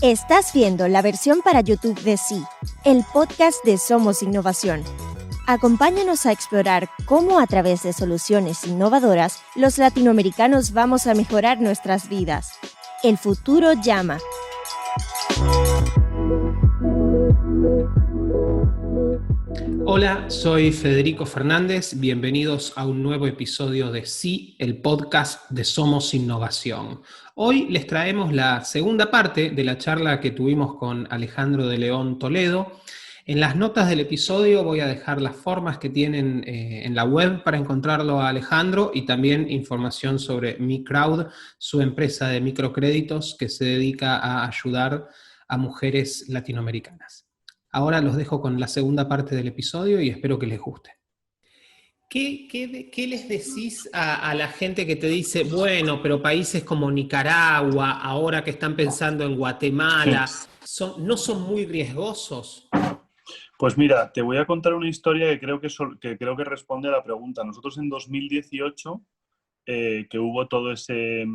Estás viendo la versión para YouTube de Sí, el podcast de Somos Innovación. Acompáñanos a explorar cómo a través de soluciones innovadoras los latinoamericanos vamos a mejorar nuestras vidas. El futuro llama. Hola, soy Federico Fernández. Bienvenidos a un nuevo episodio de Sí, el podcast de Somos Innovación. Hoy les traemos la segunda parte de la charla que tuvimos con Alejandro de León Toledo. En las notas del episodio voy a dejar las formas que tienen en la web para encontrarlo a Alejandro y también información sobre MiCrowd, su empresa de microcréditos que se dedica a ayudar a mujeres latinoamericanas. Ahora los dejo con la segunda parte del episodio y espero que les guste. ¿Qué les decís a la gente que te dice, bueno, pero países como Nicaragua, ahora que están pensando en Guatemala, no son muy riesgosos? Pues mira, te voy a contar una historia que creo que responde a la pregunta. Nosotros en 2018, que hubo todo ese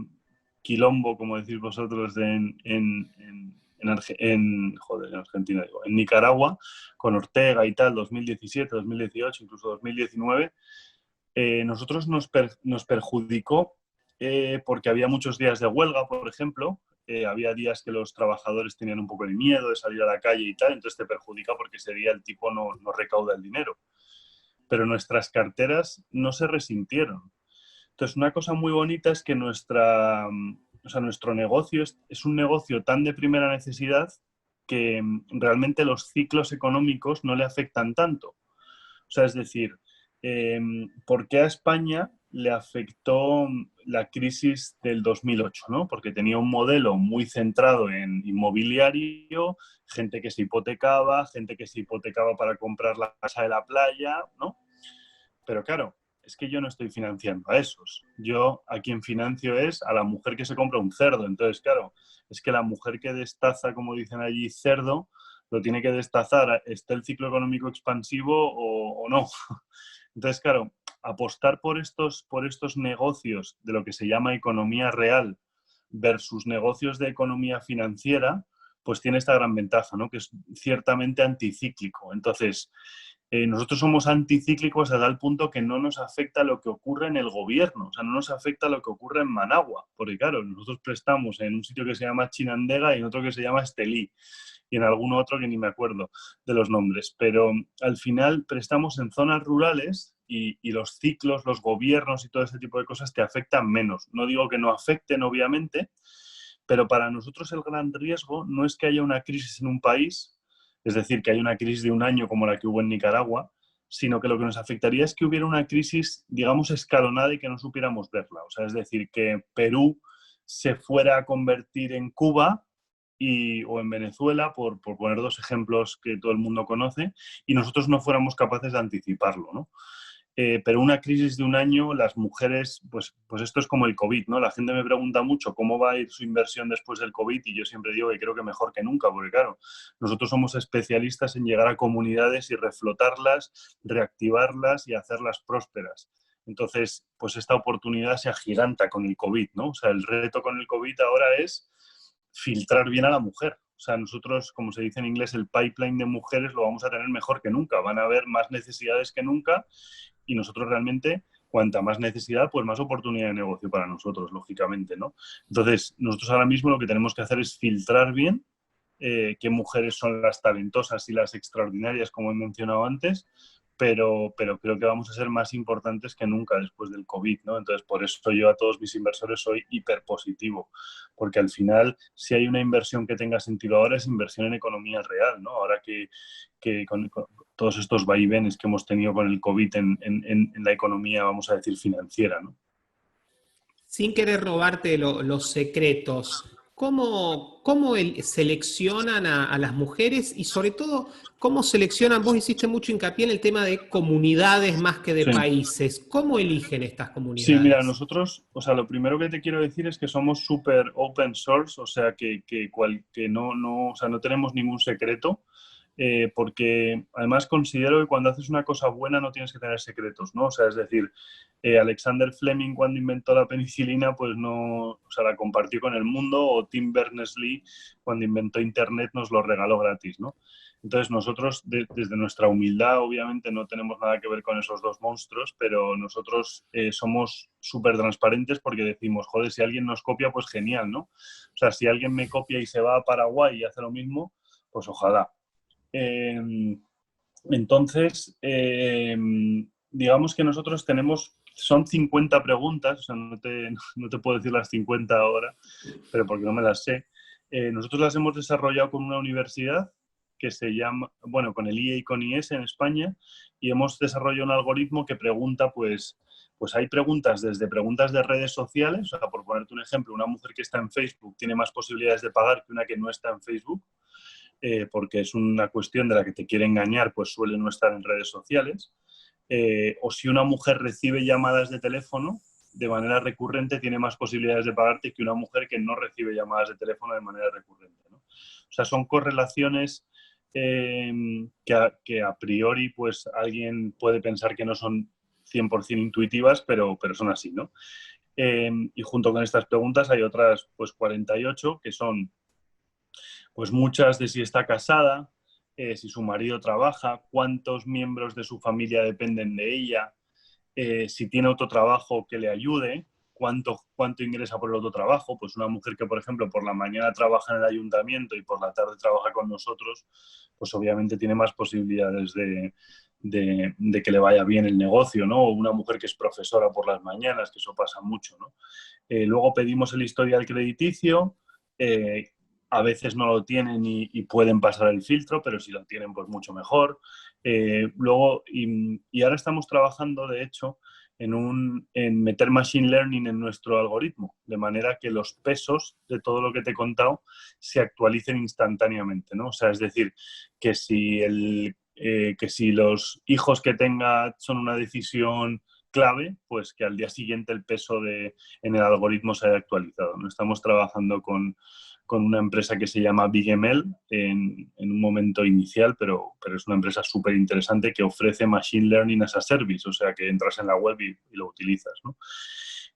quilombo, como decís vosotros, en Argentina, en Nicaragua, con Ortega y tal, 2017, 2018, incluso 2019, nosotros nos perjudicó porque había muchos días de huelga, por ejemplo. Había días que los trabajadores tenían un poco de miedo de salir a la calle y tal, entonces te perjudica porque ese día el tipo no recauda el dinero. Pero nuestras carteras no se resintieron. Entonces, una cosa muy bonita es que nuestro negocio es un negocio tan de primera necesidad que realmente los ciclos económicos no le afectan tanto. O sea, es decir, ¿por qué a España le afectó la crisis del 2008? ¿No? Porque tenía un modelo muy centrado en inmobiliario, gente que se hipotecaba para comprar la casa de la playa, ¿no? Pero claro, es que yo no estoy financiando a esos. Yo a quien financio es a la mujer que se compra un cerdo. Entonces, claro, es que la mujer que destaza, como dicen allí, cerdo, lo tiene que destazar, esté el ciclo económico expansivo o no. Entonces, claro, apostar por estos negocios de lo que se llama economía real versus negocios de economía financiera, pues tiene esta gran ventaja, ¿no? Que es ciertamente anticíclico. Entonces, nosotros somos anticíclicos a tal punto que no nos afecta lo que ocurre en el gobierno, o sea, no nos afecta lo que ocurre en Managua, porque claro, nosotros prestamos en un sitio que se llama Chinandega y en otro que se llama Estelí, y en algún otro que ni me acuerdo de los nombres, pero al final prestamos en zonas rurales y los ciclos, los gobiernos y todo ese tipo de cosas te afectan menos. No digo que no afecten, obviamente, pero para nosotros el gran riesgo no es que haya una crisis en un país, es decir, que haya una crisis de un año como la que hubo en Nicaragua, sino que lo que nos afectaría es que hubiera una crisis, digamos, escalonada y que no supiéramos verla. O sea, es decir, que Perú se fuera a convertir en Cuba o en Venezuela, por poner dos ejemplos que todo el mundo conoce, y nosotros no fuéramos capaces de anticiparlo, ¿no? Pero una crisis de un año, las mujeres, pues esto es como el COVID, ¿no? La gente me pregunta mucho cómo va a ir su inversión después del COVID y yo siempre digo que creo que mejor que nunca, porque claro, nosotros somos especialistas en llegar a comunidades y reflotarlas, reactivarlas y hacerlas prósperas. Entonces, pues esta oportunidad se agiganta con el COVID, ¿no? O sea, el reto con el COVID ahora es filtrar bien a la mujer. O sea, nosotros, como se dice en inglés, el pipeline de mujeres lo vamos a tener mejor que nunca. Van a haber más necesidades que nunca y nosotros realmente, cuanta más necesidad, pues más oportunidad de negocio para nosotros, lógicamente, ¿no? Entonces, nosotros ahora mismo lo que tenemos que hacer es filtrar bien qué mujeres son las talentosas y las extraordinarias, como he mencionado antes, pero creo que vamos a ser más importantes que nunca después del COVID, ¿no? Entonces, por eso yo a todos mis inversores soy hiperpositivo, porque al final, si hay una inversión que tenga sentido ahora, es inversión en economía real, ¿no? Ahora que con todos estos vaivenes que hemos tenido con el COVID en la economía, vamos a decir, financiera, ¿no? Sin querer robarte los secretos, ¿cómo seleccionan a las mujeres y sobre todo, cómo seleccionan? Vos hiciste mucho hincapié en el tema de comunidades más que de Sí. países. ¿Cómo eligen estas Sí, mira, comunidades? nosotros, o sea, lo primero que te quiero decir es que somos súper open source, o sea, que no tenemos ningún secreto. porque además considero que cuando haces una cosa buena no tienes que tener secretos, ¿no? O sea, es decir, Alexander Fleming cuando inventó la penicilina, pues no, o sea, la compartió con el mundo, o Tim Berners-Lee cuando inventó Internet nos lo regaló gratis, ¿no? Entonces nosotros, desde nuestra humildad, obviamente no tenemos nada que ver con esos dos monstruos, pero nosotros somos súper transparentes porque decimos, joder, si alguien nos copia, pues genial, ¿no? O sea, si alguien me copia y se va a Paraguay y hace lo mismo, pues ojalá. Entonces, digamos que nosotros son 50 preguntas, o sea, no te puedo decir las 50 ahora, pero porque no me las sé. Nosotros las hemos desarrollado con una universidad que se llama, bueno, con el IE y con IES en España, y hemos desarrollado un algoritmo que pregunta, pues hay preguntas desde preguntas de redes sociales, o sea, por ponerte un ejemplo, una mujer que está en Facebook tiene más posibilidades de pagar que una que no está en Facebook, porque es una cuestión de la que te quiere engañar, pues suele no estar en redes sociales. O si una mujer recibe llamadas de teléfono de manera recurrente, tiene más posibilidades de pagarte que una mujer que no recibe llamadas de teléfono de manera recurrente, ¿no? O sea, son correlaciones que a priori pues alguien puede pensar que no son 100% intuitivas, pero son así, ¿no? Y junto con estas preguntas hay otras pues 48 que son pues muchas de si está casada, si su marido trabaja, cuántos miembros de su familia dependen de ella, si tiene otro trabajo que le ayude, cuánto ingresa por el otro trabajo. Pues una mujer que, por ejemplo, por la mañana trabaja en el ayuntamiento y por la tarde trabaja con nosotros, pues obviamente tiene más posibilidades de que le vaya bien el negocio, ¿no? O una mujer que es profesora por las mañanas, que eso pasa mucho, ¿no? Luego pedimos el historial crediticio. A veces no lo tienen y pueden pasar el filtro, pero si lo tienen, pues mucho mejor. Luego, y ahora estamos trabajando, de hecho, en meter machine learning en nuestro algoritmo, de manera que los pesos de todo lo que te he contado se actualicen instantáneamente, ¿no? O sea, es decir, que si los hijos que tenga son una decisión clave, pues que al día siguiente el peso en el algoritmo se haya actualizado, ¿no? Estamos trabajando con una empresa que se llama BigML en un momento inicial, pero es una empresa súper interesante que ofrece Machine Learning as a Service, o sea, que entras en la web y lo utilizas, ¿no?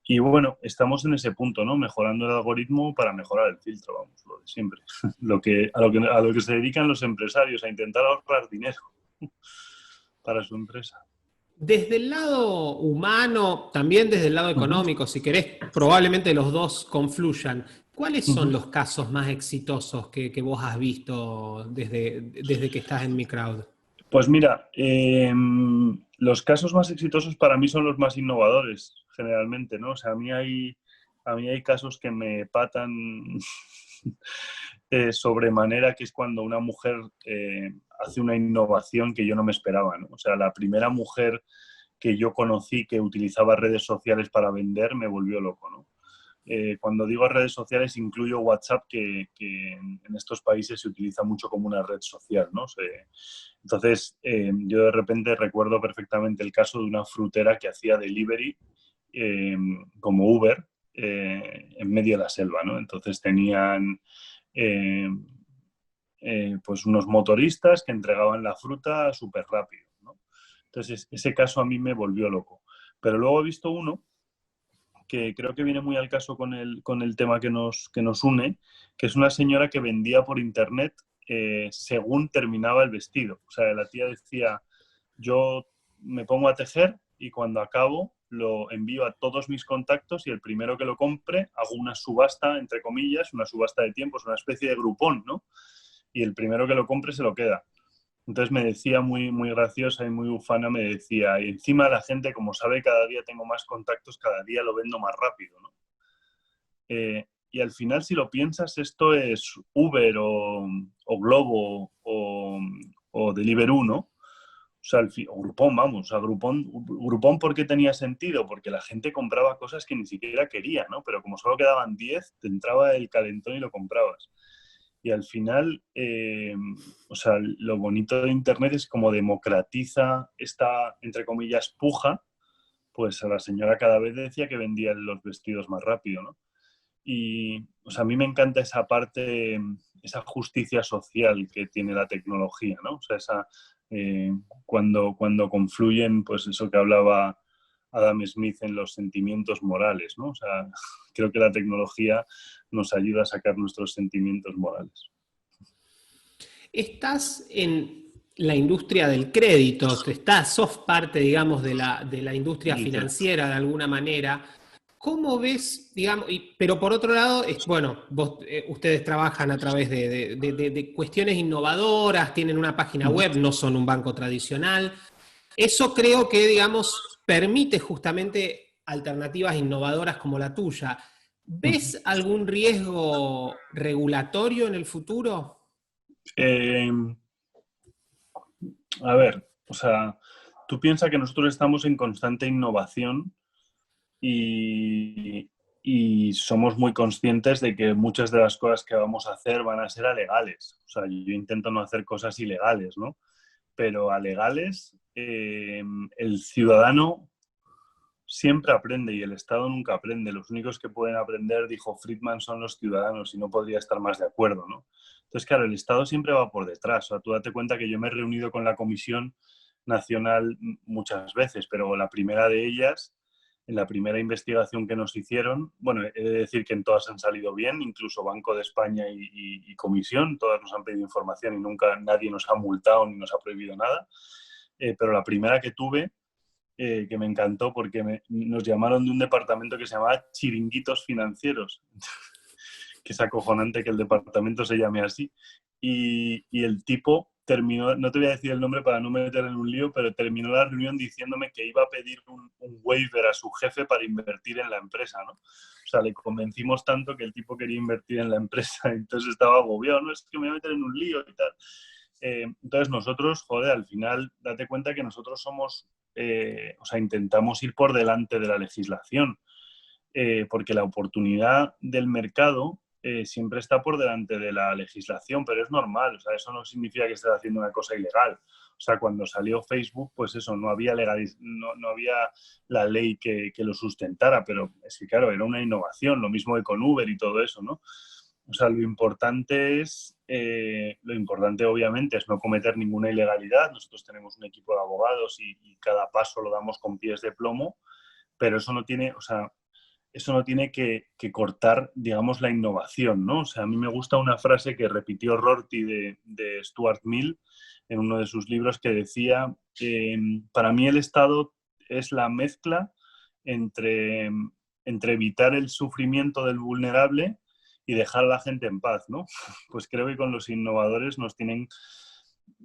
Y bueno, estamos en ese punto, ¿no? Mejorando el algoritmo para mejorar el filtro, vamos, lo de siempre. A lo que se dedican los empresarios, a intentar ahorrar dinero para su empresa. Desde el lado humano, también desde el lado económico, si querés, probablemente los dos confluyan. ¿Cuáles son los casos más exitosos que vos has visto desde que estás en MiCrowd? Pues mira, los casos más exitosos para mí son los más innovadores, generalmente, ¿no? O sea, a mí hay casos que me patan sobremanera, que es cuando una mujer hace una innovación que yo no me esperaba, ¿no? O sea, la primera mujer que yo conocí que utilizaba redes sociales para vender me volvió loco, ¿no? Cuando digo redes sociales incluyo WhatsApp, que en estos países se utiliza mucho como una red social, ¿no? Entonces, yo de repente recuerdo perfectamente el caso de una frutera que hacía delivery como Uber en medio de la selva, ¿no? Entonces tenían pues unos motoristas que entregaban la fruta súper rápido, ¿no? Entonces, ese caso a mí me volvió loco. Pero luego he visto uno que creo que viene muy al caso con el tema que nos une, que es una señora que vendía por internet según terminaba el vestido. O sea, la tía decía, yo me pongo a tejer y cuando acabo lo envío a todos mis contactos y el primero que lo compre hago una subasta, entre comillas, una subasta de tiempos, una especie de grupón, ¿no? Y el primero que lo compre se lo queda. Entonces me decía muy, muy graciosa y muy ufana, me decía, y encima la gente, como sabe, cada día tengo más contactos, cada día lo vendo más rápido, ¿no? Y al final, si lo piensas, esto es Uber o Globo o Deliveroo, ¿no? O sea, o Groupon, vamos, o sea, Groupon, ¿por qué tenía sentido? Porque la gente compraba cosas que ni siquiera quería, ¿no? Pero como solo quedaban 10, te entraba el calentón y lo comprabas. Y al final, o sea, lo bonito de Internet es como democratiza esta, entre comillas, puja, pues a la señora cada vez decía que vendía los vestidos más rápido, ¿no? Y, o sea, a mí me encanta esa parte, esa justicia social que tiene la tecnología, ¿no? O sea, cuando confluyen, pues eso que hablaba Adam Smith en los sentimientos morales, ¿no? O sea, creo que la tecnología nos ayuda a sacar nuestros sentimientos morales. Estás en la industria del crédito, sos parte, digamos, de la industria financiera de alguna manera. ¿Cómo ves, digamos, pero por otro lado, bueno, ustedes trabajan a través de cuestiones innovadoras, tienen una página web, no son un banco tradicional? Eso creo que, digamos, permite justamente alternativas innovadoras como la tuya. ¿Ves algún riesgo regulatorio en el futuro? A ver, o sea, tú piensas que nosotros estamos en constante innovación y somos muy conscientes de que muchas de las cosas que vamos a hacer van a ser alegales. O sea, yo intento no hacer cosas ilegales, ¿no? Pero alegales, el ciudadano siempre aprende y el Estado nunca aprende. Los únicos que pueden aprender, dijo Friedman, son los ciudadanos y no podría estar más de acuerdo, ¿no? Entonces, claro, el Estado siempre va por detrás. O sea, tú date cuenta que yo me he reunido con la Comisión Nacional muchas veces, pero la primera de ellas, en la primera investigación que nos hicieron, bueno, he de decir que en todas han salido bien, incluso Banco de España y Comisión, todas nos han pedido información y nunca nadie nos ha multado ni nos ha prohibido nada. Pero la primera que tuve, que me encantó porque nos llamaron de un departamento que se llamaba Chiringuitos Financieros, que es acojonante que el departamento se llame así. Y el tipo terminó, no te voy a decir el nombre para no meter en un lío, pero terminó la reunión diciéndome que iba a pedir un waiver a su jefe para invertir en la empresa, ¿no? O sea, le convencimos tanto que el tipo quería invertir en la empresa, entonces estaba agobiado, no, es que me voy a meter en un lío y tal. Entonces nosotros, joder, al final, date cuenta que nosotros somos, o sea, intentamos ir por delante de la legislación, porque la oportunidad del mercado siempre está por delante de la legislación, pero es normal, o sea, eso no significa que estés haciendo una cosa ilegal. O sea, cuando salió Facebook, pues eso, no había la ley que lo sustentara, pero es que, claro, era una innovación, lo mismo que con Uber y todo eso, ¿no? O sea, lo importante obviamente es no cometer ninguna ilegalidad. Nosotros tenemos un equipo de abogados y cada paso lo damos con pies de plomo, pero eso no tiene, o sea, eso no tiene que cortar, digamos, la innovación, ¿no? O sea, a mí me gusta una frase que repitió Rorty de Stuart Mill en uno de sus libros que decía, para mí el Estado es la mezcla entre evitar el sufrimiento del vulnerable y dejar a la gente en paz, ¿no? Pues creo que con los innovadores nos tienen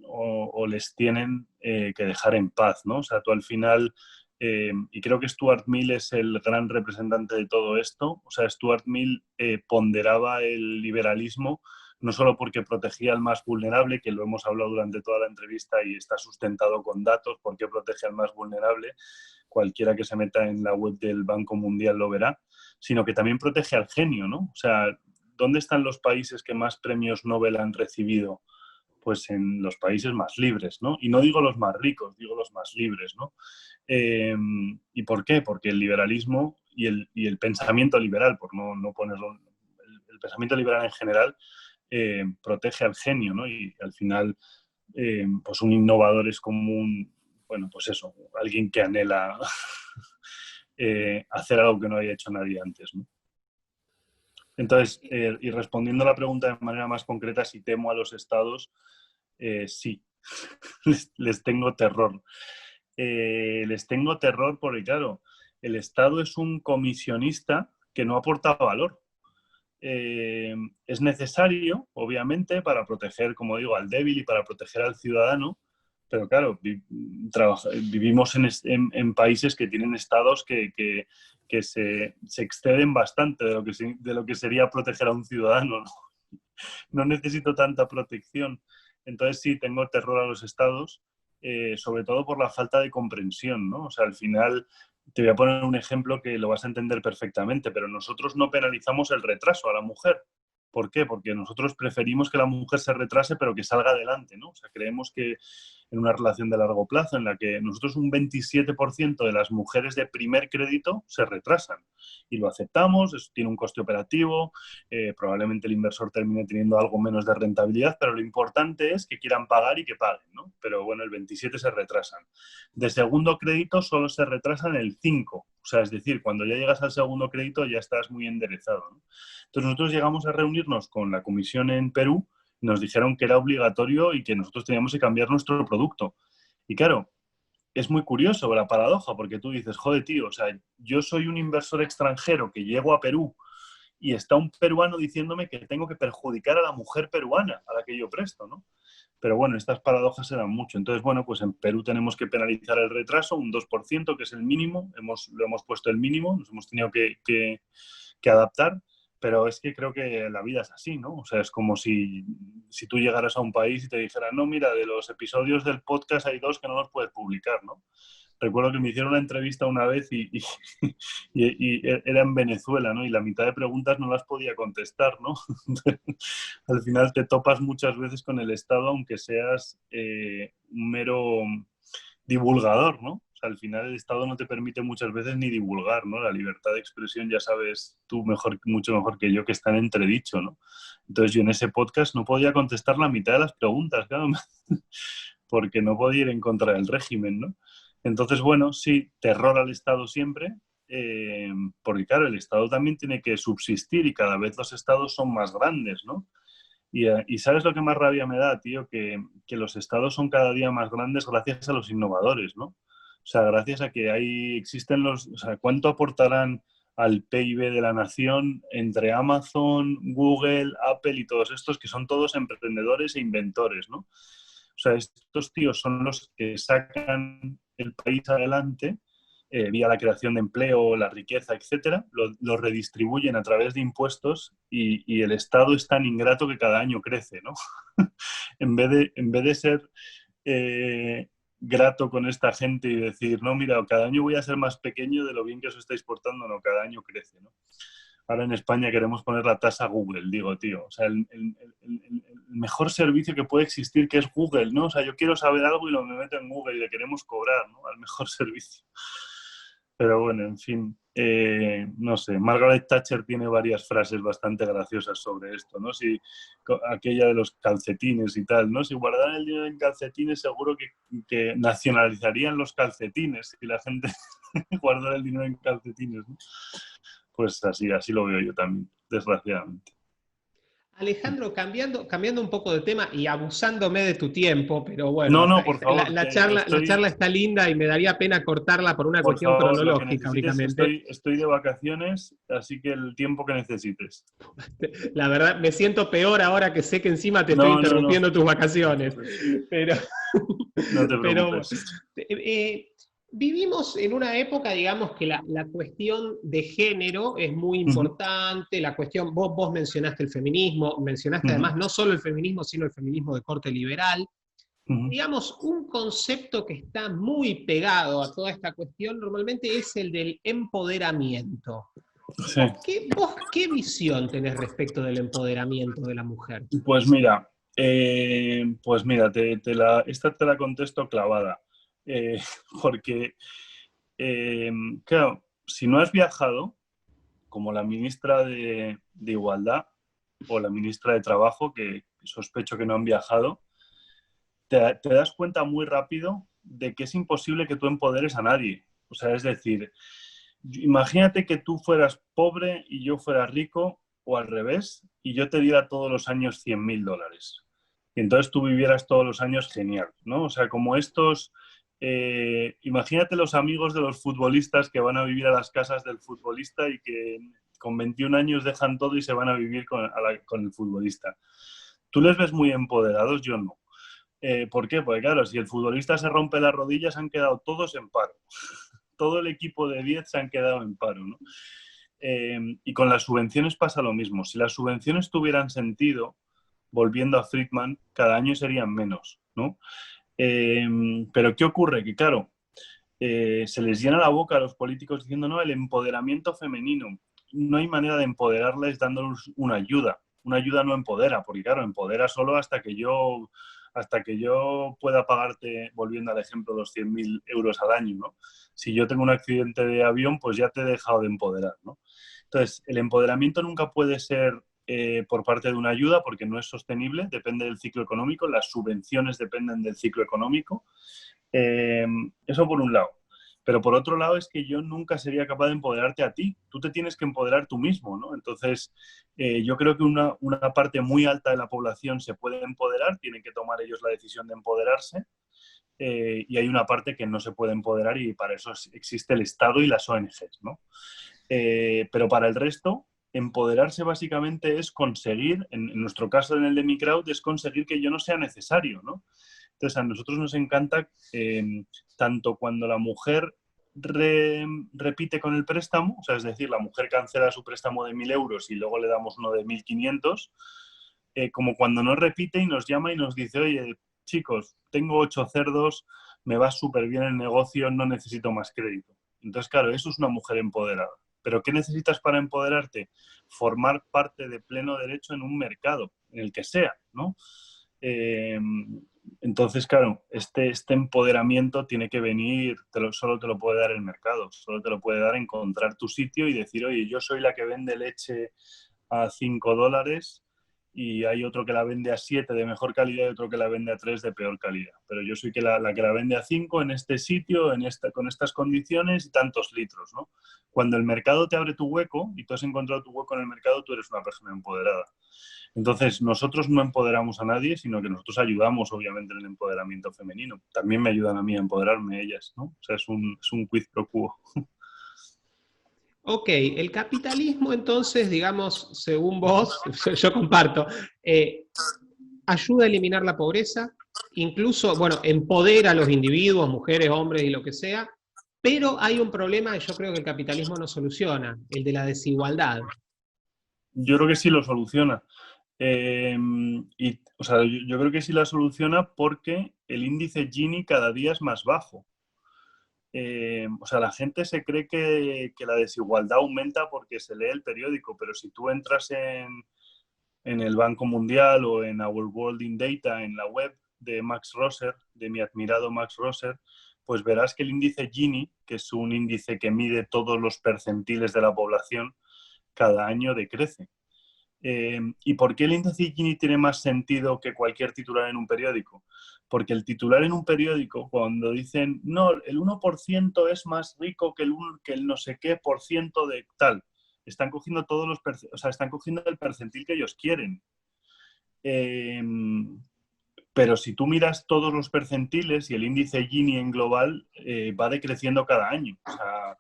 o les tienen que dejar en paz, ¿no? O sea, tú al final, y creo que Stuart Mill es el gran representante de todo esto, o sea, Stuart Mill ponderaba el liberalismo no solo porque protegía al más vulnerable, que lo hemos hablado durante toda la entrevista y está sustentado con datos, por qué protege al más vulnerable, cualquiera que se meta en la web del Banco Mundial lo verá, sino que también protege al genio, ¿no? O sea, ¿dónde están los países que más premios Nobel han recibido? Pues en los países más libres, ¿no? Y no digo los más ricos, digo los más libres, ¿no? ¿Y por qué? Porque el liberalismo y el pensamiento liberal, por no ponerlo, el pensamiento liberal en general protege al genio, ¿no? Y al final, pues un innovador es como bueno, pues eso, alguien que anhela hacer algo que no haya hecho nadie antes, ¿no? Entonces, y respondiendo a la pregunta de manera más concreta, si temo a los estados, sí, les tengo terror. Les tengo terror porque, claro, el Estado es un comisionista que no aporta valor. Es necesario, obviamente, para proteger, como digo, al débil y para proteger al ciudadano, pero claro, vivimos en países que tienen estados que se exceden bastante de lo que sería proteger a un ciudadano, ¿no? No necesito tanta protección. Entonces sí, tengo terror a los estados, sobre todo por la falta de comprensión, ¿no? O sea, al final, te voy a poner un ejemplo que lo vas a entender perfectamente, pero nosotros no penalizamos el retraso a la mujer. ¿Por qué? Porque nosotros preferimos que la mujer se retrase, pero que salga adelante, ¿no? O sea, creemos que en una relación de largo plazo en la que nosotros un 27% de las mujeres de primer crédito se retrasan. Y lo aceptamos, eso tiene un coste operativo, probablemente el inversor termine teniendo algo menos de rentabilidad, pero lo importante es que quieran pagar y que paguen, ¿no? Pero bueno, el 27% se retrasan. De segundo crédito solo se retrasan el 5%. O sea, es decir, cuando ya llegas al segundo crédito ya estás muy enderezado, ¿no? Entonces nosotros llegamos a reunirnos con la comisión en Perú, nos dijeron que era obligatorio y que nosotros teníamos que cambiar nuestro producto. Y claro, es muy curioso la paradoja, porque tú dices, joder, tío, o sea, yo soy un inversor extranjero que llego a Perú y está un peruano diciéndome que tengo que perjudicar a la mujer peruana a la que yo presto, ¿no? Pero bueno, estas paradojas se dan mucho. Entonces, bueno, pues en Perú tenemos que penalizar el retraso, un 2%, que es el mínimo. Lo hemos puesto el mínimo, nos hemos tenido que adaptar. Pero es que creo que la vida es así, ¿no? O sea, es como si tú llegaras a un país y te dijeran, no, mira, de los episodios del podcast hay 2 que no los puedes publicar, ¿no? Recuerdo que me hicieron una entrevista una vez y era en Venezuela, ¿no? Y la mitad de preguntas no las podía contestar, ¿no? Al final te topas muchas veces con el Estado, aunque seas un mero divulgador, ¿no? O sea, al final el Estado no te permite muchas veces ni divulgar, ¿no? La libertad de expresión, ya sabes tú mucho mejor que yo, que está en entredicho, ¿no? Entonces yo en ese podcast no podía contestar la mitad de las preguntas, claro, porque no podía ir en contra del régimen, ¿no? Entonces, bueno, sí, terror al Estado siempre, porque claro, el Estado también tiene que subsistir y cada vez los Estados son más grandes, ¿no? Y ¿sabes lo que más rabia me da, tío? Que los Estados son cada día más grandes gracias a los innovadores, ¿no? O sea, gracias a que existen los... O sea, ¿cuánto aportarán al PIB de la nación entre Amazon, Google, Apple y todos estos, que son todos emprendedores e inventores, ¿no? O sea, estos tíos son los que sacan el país adelante vía la creación de empleo, la riqueza, etcétera, lo redistribuyen a través de impuestos y el Estado es tan ingrato que cada año crece, ¿no? en vez de ser grato con esta gente y decir, no, mira, cada año voy a ser más pequeño de lo bien que os estáis portando, no, cada año crece, ¿no? Ahora en España queremos poner la tasa Google, digo, tío. O sea, el mejor servicio que puede existir, que es Google, ¿no? O sea, yo quiero saber algo y me meto en Google y le queremos cobrar, ¿no? Al mejor servicio. Pero bueno, en fin, no sé. Margaret Thatcher tiene varias frases bastante graciosas sobre esto, ¿no? Si aquella de los calcetines y tal, ¿no? Si guardaran el dinero en calcetines, seguro que nacionalizarían los calcetines si la gente guardara el dinero en calcetines, ¿no? Pues así lo veo yo también, desgraciadamente. Alejandro, cambiando un poco de tema y abusándome de tu tiempo, pero bueno, No, por favor. La charla está linda y me daría pena cortarla por una por cuestión favor, cronológica únicamente. Estoy de vacaciones, así que el tiempo que necesites. La verdad, me siento peor ahora que sé que encima te estoy interrumpiendo tus vacaciones. Pero, no te preocupes. Vivimos en una época, digamos, que la cuestión de género es muy importante, la cuestión, vos mencionaste el feminismo, mencionaste además no solo el feminismo, sino el feminismo de corte liberal. Digamos, un concepto que está muy pegado a toda esta cuestión normalmente es el del empoderamiento. Sí. ¿Vos qué visión tenés respecto del empoderamiento de la mujer? Pues mira, esta te la contesto clavada. Porque, claro, si no has viajado, como la ministra de Igualdad o la ministra de Trabajo, que sospecho que no han viajado, te das cuenta muy rápido de que es imposible que tú empoderes a nadie. O sea, es decir, imagínate que tú fueras pobre y yo fuera rico, o al revés, y yo te diera todos los años $100.000. Y entonces tú vivieras todos los años genial, ¿no? O sea, como estos... imagínate los amigos de los futbolistas que van a vivir a las casas del futbolista y que con 21 años dejan todo y se van a vivir con el futbolista. ¿Tú les ves muy empoderados? Yo no. ¿Por qué? Porque claro, si el futbolista se rompe las rodillas, han quedado todos en paro. Todo el equipo de 10 se han quedado en paro, ¿no? Y con las subvenciones pasa lo mismo. Si las subvenciones tuvieran sentido, volviendo a Friedman, cada año serían menos, ¿no? Pero ¿qué ocurre? Que claro, se les llena la boca a los políticos diciendo, no, el empoderamiento femenino. No hay manera de empoderarles dándoles una ayuda. Una ayuda no empodera, porque claro, empodera solo hasta que yo hasta que yo pueda pagarte, volviendo al ejemplo, los 100.000 euros al año, ¿no? Si yo tengo un accidente de avión, pues ya te he dejado de empoderar, ¿no? Entonces, el empoderamiento nunca puede ser por parte de una ayuda porque no es sostenible, depende del ciclo económico, las subvenciones dependen del ciclo económico. Eso por un lado. Pero por otro lado es que yo nunca sería capaz de empoderarte a ti. Tú te tienes que empoderar tú mismo, ¿no? Entonces, yo creo que una parte muy alta de la población se puede empoderar, tienen que tomar ellos la decisión de empoderarse, y hay una parte que no se puede empoderar y para eso existe el Estado y las ONGs, ¿no? Pero para el resto, empoderarse básicamente es conseguir, en nuestro caso en el de mi crowd, es conseguir que yo no sea necesario, ¿no? Entonces a nosotros nos encanta tanto cuando la mujer repite con el préstamo, o sea, es decir, la mujer cancela su préstamo de 1.000 euros y luego le damos uno de 1.500, como cuando no repite y nos llama y nos dice, oye, chicos, tengo 8 cerdos, me va súper bien el negocio, no necesito más crédito. Entonces, claro, eso es una mujer empoderada. ¿Pero qué necesitas para empoderarte? Formar parte de pleno derecho en un mercado, en el que sea, ¿no? Entonces, claro, este empoderamiento tiene que venir, solo te lo puede dar el mercado, solo te lo puede dar encontrar tu sitio y decir, oye, yo soy la que vende leche a $5 y hay otro que la vende a 7 de mejor calidad y otro que la vende a 3 de peor calidad. Pero yo soy la que la vende a 5 en este sitio, con estas condiciones y tantos litros, ¿no? Cuando el mercado te abre tu hueco y tú has encontrado tu hueco en el mercado, tú eres una persona empoderada. Entonces, nosotros no empoderamos a nadie, sino que nosotros ayudamos, obviamente, en el empoderamiento femenino. También me ayudan a mí a empoderarme ellas, ¿no? O sea, es un quid pro quo. Ok, el capitalismo entonces, digamos, según vos, yo comparto, ayuda a eliminar la pobreza, incluso, bueno, empodera a los individuos, mujeres, hombres y lo que sea, pero hay un problema que yo creo que el capitalismo no soluciona, el de la desigualdad. Yo creo que sí lo soluciona. O sea, yo creo que sí la soluciona porque el índice Gini cada día es más bajo. O sea, la gente se cree que la desigualdad aumenta porque se lee el periódico, pero si tú entras en el Banco Mundial o en Our World in Data, en la web de Max Rosser, de mi admirado Max Rosser, pues verás que el índice Gini, que es un índice que mide todos los percentiles de la población, cada año decrece. ¿Y por qué el índice Gini tiene más sentido que cualquier titular en un periódico? Porque el titular en un periódico, cuando dicen, no, el 1% es más rico que el no sé qué por ciento de tal, están cogiendo están cogiendo el percentil que ellos quieren. Pero si tú miras todos los percentiles y el índice Gini en global va decreciendo cada año. O sea,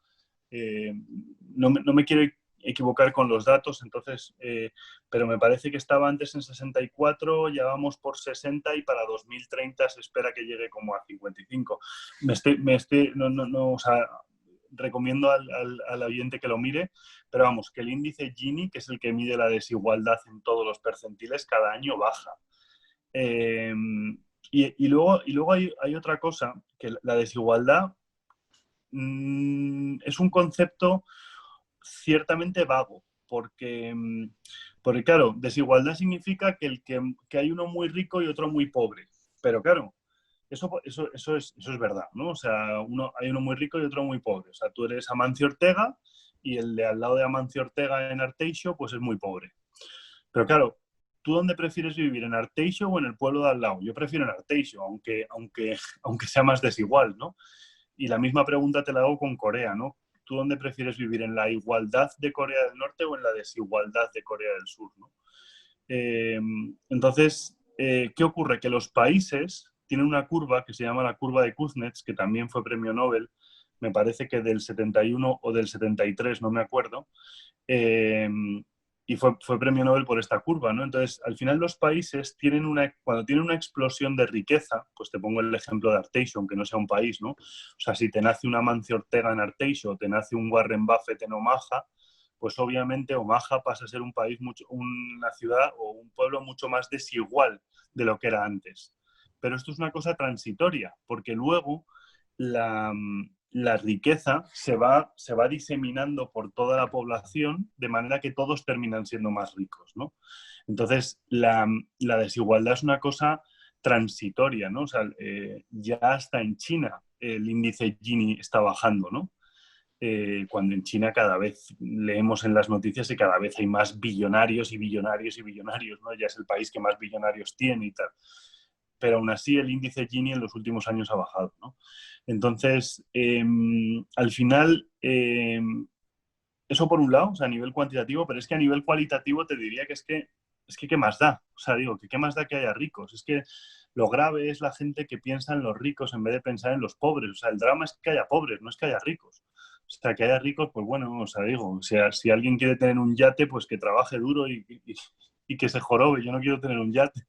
no me quiero equivocar con los datos, entonces, pero me parece que estaba antes en 64, ya vamos por 60 y para 2030 se espera que llegue como a 55. O sea, recomiendo al oyente que lo mire, pero vamos, que el índice Gini, que es el que mide la desigualdad en todos los percentiles, cada año baja. Y luego hay otra cosa, que la desigualdad es un concepto ciertamente vago, porque claro, desigualdad significa que hay uno muy rico y otro muy pobre, pero claro, eso es verdad, ¿no? O sea, hay uno muy rico y otro muy pobre. O sea, tú eres Amancio Ortega y el de al lado de Amancio Ortega en Arteixo, pues es muy pobre. Pero claro, ¿tú dónde prefieres vivir? ¿En Arteixo o en el pueblo de al lado? Yo prefiero en Arteixo, aunque sea más desigual, ¿no? Y la misma pregunta te la hago con Corea, ¿no? ¿Tú dónde prefieres vivir? ¿En la igualdad de Corea del Norte o en la desigualdad de Corea del Sur, ¿no? Entonces, ¿qué ocurre? Que los países tienen una curva que se llama la curva de Kuznets, que también fue premio Nobel, me parece que del 71 o del 73, no me acuerdo, y fue premio Nobel por esta curva, ¿no? Entonces, al final los países cuando tienen una explosión de riqueza, pues te pongo el ejemplo de Arteixo, aunque no sea un país, ¿no? O sea, si te nace un Amancio Ortega en Arteixo o te nace un Warren Buffett en Omaha, pues obviamente Omaha pasa a ser un país, una ciudad o un pueblo mucho más desigual de lo que era antes. Pero esto es una cosa transitoria, porque luego la riqueza se va diseminando por toda la población de manera que todos terminan siendo más ricos, ¿no? Entonces, la desigualdad es una cosa transitoria, ¿no? O sea, ya hasta en China el índice Gini está bajando, ¿no? Cuando en China cada vez leemos en las noticias y cada vez hay más billonarios y billonarios y billonarios, ¿no? Ya es el país que más billonarios tiene y tal. Pero aún así el índice Gini en los últimos años ha bajado, ¿no? Entonces, al final, eso por un lado, o sea, a nivel cuantitativo, pero es que a nivel cualitativo te diría que ¿qué más da? O sea, digo, ¿qué más da que haya ricos? Es que lo grave es la gente que piensa en los ricos en vez de pensar en los pobres. O sea, el drama es que haya pobres, no es que haya ricos. O sea, que haya ricos, pues bueno, o sea, digo, o sea, si alguien quiere tener un yate, pues que trabaje duro y que se jorobe. Yo no quiero tener un yate,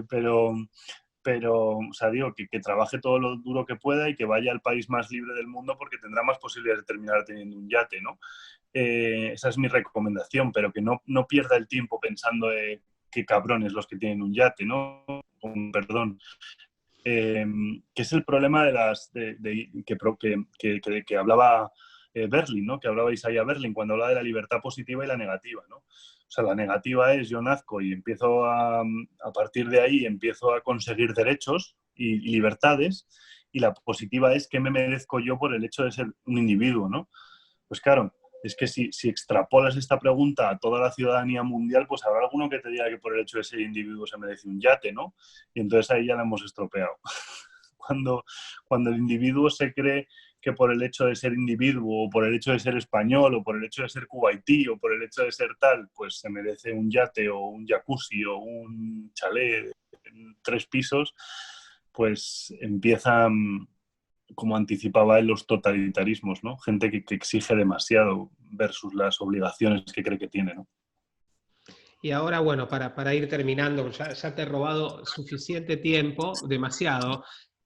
pero, o sea, digo, que trabaje todo lo duro que pueda y que vaya al país más libre del mundo porque tendrá más posibilidades de terminar teniendo un yate, ¿no? Esa es mi recomendación, pero que no pierda el tiempo pensando qué cabrones los que tienen un yate, ¿no? Con perdón. Que es el problema que hablaba Berlin, ¿no? Que hablaba Isaiah Berlin cuando hablaba de la libertad positiva y la negativa, ¿no? O sea, la negativa es yo nazco y empiezo a partir de ahí empiezo a conseguir derechos y libertades, y la positiva es qué me merezco yo por el hecho de ser un individuo, ¿no? Pues claro, es que si extrapolas esta pregunta a toda la ciudadanía mundial, pues habrá alguno que te diga que por el hecho de ser individuo se merece un yate, ¿no? Y entonces ahí ya la hemos estropeado. Cuando el individuo se cree que por el hecho de ser individuo, o por el hecho de ser español, o por el hecho de ser cubaití, o por el hecho de ser tal, pues se merece un yate, o un jacuzzi, o un chalet en 3 pisos, pues empiezan, como anticipaba él, los totalitarismos, ¿no? Gente que exige demasiado versus las obligaciones que cree que tiene, ¿no? Y ahora, bueno, para ir terminando, ya te he robado suficiente tiempo, demasiado.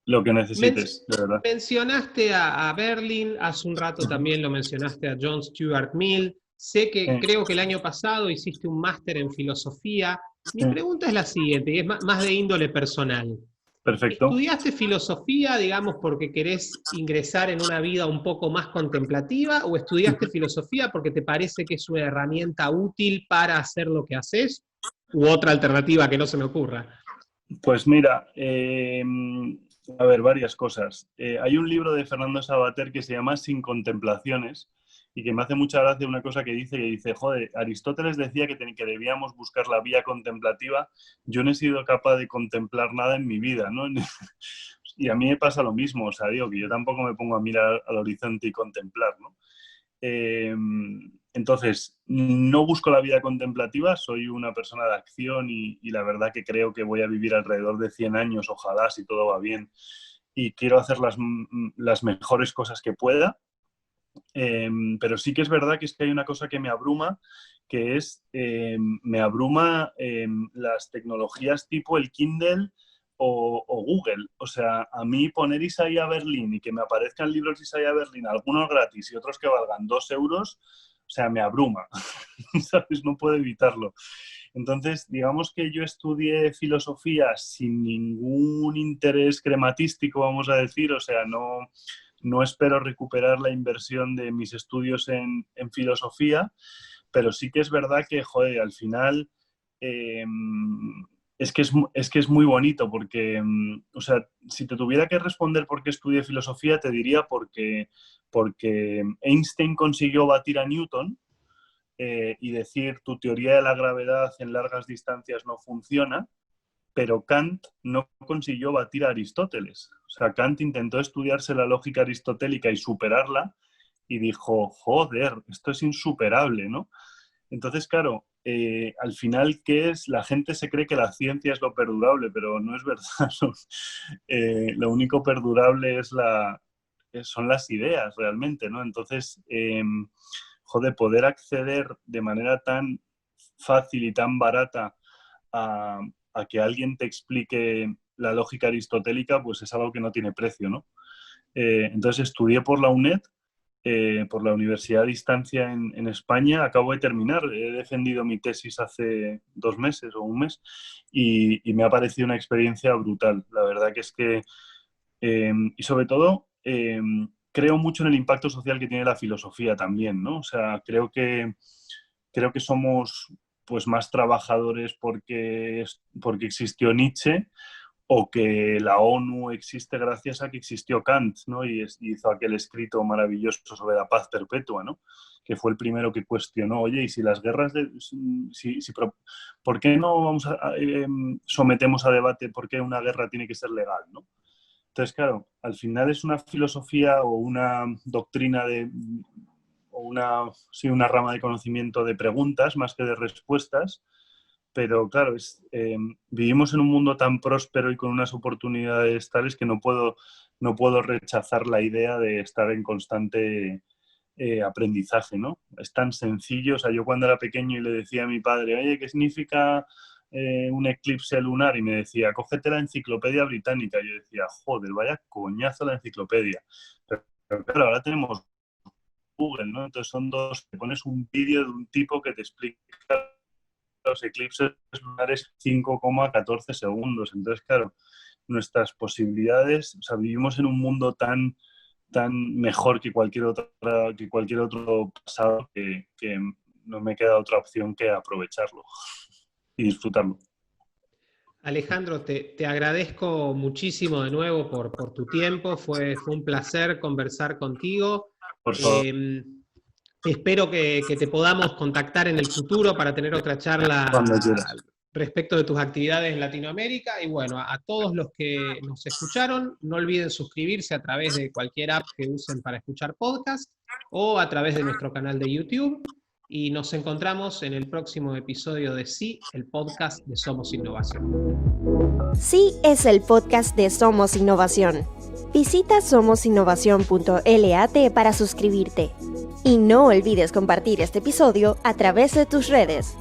Lo que necesites, de verdad. Mencionaste a Berlin, hace un rato también lo mencionaste a John Stuart Mill. Sé que creo que el año pasado hiciste un máster en filosofía. Mi pregunta es la siguiente, y es más de índole personal. Perfecto. ¿Estudiaste filosofía, digamos, porque querés ingresar en una vida un poco más contemplativa, o estudiaste filosofía porque te parece que es una herramienta útil para hacer lo que haces, u otra alternativa que no se me ocurra? Pues mira, a ver, varias cosas. Hay un libro de Fernando Savater que se llama Sin contemplaciones, y que me hace mucha gracia una cosa que dice, joder, Aristóteles decía que debíamos buscar la vía contemplativa. Yo no he sido capaz de contemplar nada en mi vida, ¿no? Y a mí me pasa lo mismo, o sea, digo que yo tampoco me pongo a mirar al horizonte y contemplar, ¿no? Entonces, no busco la vida contemplativa, soy una persona de acción y la verdad que creo que voy a vivir alrededor de 100 años, ojalá, si todo va bien, y quiero hacer las mejores cosas que pueda. Pero sí que es verdad que hay una cosa que me abruma, que es, me abruma las tecnologías tipo el Kindle o Google. O sea, a mí poner Isaiah Berlin y que me aparezcan libros de Isaiah Berlin, algunos gratis y otros que valgan 2 euros, o sea, me abruma, ¿sabes? No puedo evitarlo. Entonces, digamos que yo estudié filosofía sin ningún interés crematístico, vamos a decir, o sea, no espero recuperar la inversión de mis estudios en filosofía, pero sí que es verdad que, joder, al final es que es muy bonito porque, o sea, si te tuviera que responder por qué estudié filosofía, te diría porque Einstein consiguió batir a Newton y decir tu teoría de la gravedad en largas distancias no funciona, pero Kant no consiguió batir a Aristóteles. O sea, Kant intentó estudiarse la lógica aristotélica y superarla y dijo, joder, esto es insuperable, ¿no? Entonces, claro, al final, ¿qué es? La gente se cree que la ciencia es lo perdurable, pero no es verdad. Lo único perdurable son las ideas, realmente, ¿no? Entonces, joder, poder acceder de manera tan fácil y tan barata a que alguien te explique la lógica aristotélica, pues es algo que no tiene precio, ¿no? Entonces estudié por la UNED, por la Universidad a Distancia en España. Acabo de terminar, he defendido mi tesis hace 2 meses o un mes y me ha parecido una experiencia brutal. La verdad que es que, y sobre todo, creo mucho en el impacto social que tiene la filosofía también, ¿no? O sea, creo que somos pues más trabajadores porque existió Nietzsche, o que la ONU existe gracias a que existió Kant, ¿no? Y hizo aquel escrito maravilloso sobre la paz perpetua, ¿no? Que fue el primero que cuestionó, oye, y si las guerras, ¿por qué no sometemos a debate por qué una guerra tiene que ser legal, ¿no? Entonces, claro, al final es una filosofía o una doctrina o una rama de conocimiento de preguntas más que de respuestas. Pero claro, vivimos en un mundo tan próspero y con unas oportunidades tales que no puedo rechazar la idea de estar en constante aprendizaje, ¿no? Es tan sencillo. O sea, yo cuando era pequeño y le decía a mi padre, oye, ¿qué significa un eclipse lunar? Y me decía, cógete la enciclopedia británica. Y yo decía, joder, vaya coñazo la enciclopedia. Pero claro, ahora tenemos Google, ¿no? Entonces te pones un vídeo de un tipo que te explica los eclipses lunares 5,14 segundos. Entonces, claro, nuestras posibilidades, o sea, vivimos en un mundo tan mejor que cualquier otro pasado que no me queda otra opción que aprovecharlo y disfrutarlo. Alejandro, te agradezco muchísimo de nuevo por tu tiempo. Fue un placer conversar contigo. Por favor. Espero que te podamos contactar en el futuro para tener otra charla respecto de tus actividades en Latinoamérica. Y bueno, a todos los que nos escucharon, no olviden suscribirse a través de cualquier app que usen para escuchar podcast o a través de nuestro canal de YouTube. Y nos encontramos en el próximo episodio de Sí, el podcast de Somos Innovación. Sí es el podcast de Somos Innovación. Visita somosinnovación.lat para suscribirte. Y no olvides compartir este episodio a través de tus redes.